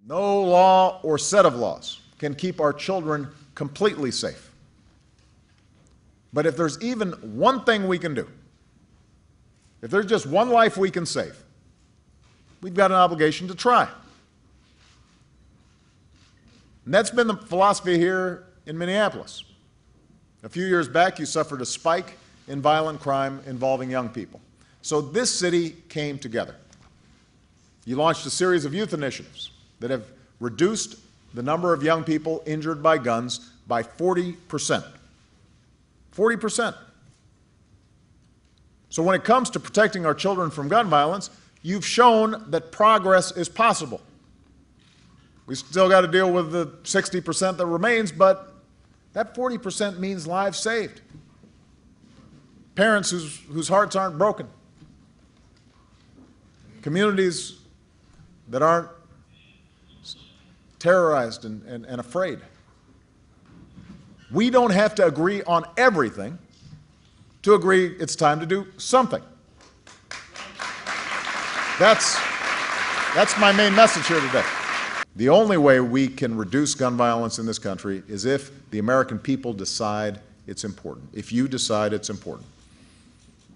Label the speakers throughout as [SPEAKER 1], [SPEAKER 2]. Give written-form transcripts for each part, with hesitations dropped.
[SPEAKER 1] No law or set of laws can keep our children completely safe. But if there's even one thing we can do, if there's just one life we can save, we've got an obligation to try. And that's been the philosophy here in Minneapolis. A few years back, you suffered a spike in violent crime involving young people. So this city came together. You launched a series of youth initiatives that have reduced the number of young people injured by guns by 40%. 40%. So when it comes to protecting our children from gun violence, you've shown that progress is possible. We still got to deal with the 60% that remains, but that 40% means lives saved. Parents whose hearts aren't broken. Communities that aren't terrorized and afraid. We don't have to agree on everything to agree it's time to do something. That's my main message here today. The only way we can reduce gun violence in this country is if the American people decide it's important, if you decide it's important.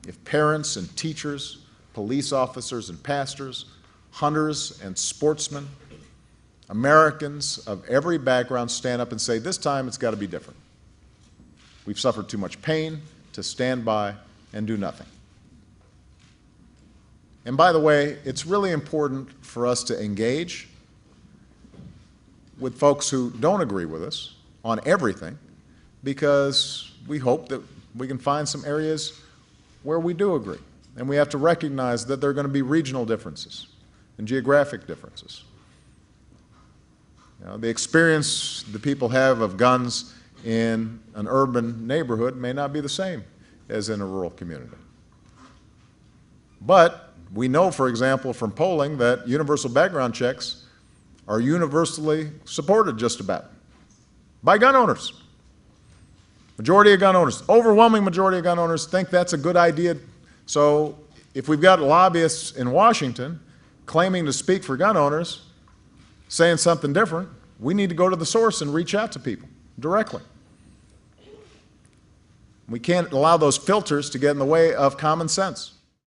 [SPEAKER 1] If parents and teachers, police officers and pastors, hunters and sportsmen, Americans of every background stand up and say, this time it's got to be different. We've suffered too much pain to stand by and do nothing. And by the way, it's really important for us to engage with folks who don't agree with us on everything, because we hope that we can find some areas where we do agree. And we have to recognize that there are going to be regional differences and geographic differences. You know, the experience the people have of guns in an urban neighborhood may not be the same as in a rural community. But we know, for example, from polling that universal background checks are universally supported just about by gun owners. Majority of gun owners, overwhelming majority of gun owners think that's a good idea. So if we've got lobbyists in Washington claiming to speak for gun owners, saying something different, we need to go to the source and reach out to people directly. We can't allow those filters to get in the way of common sense.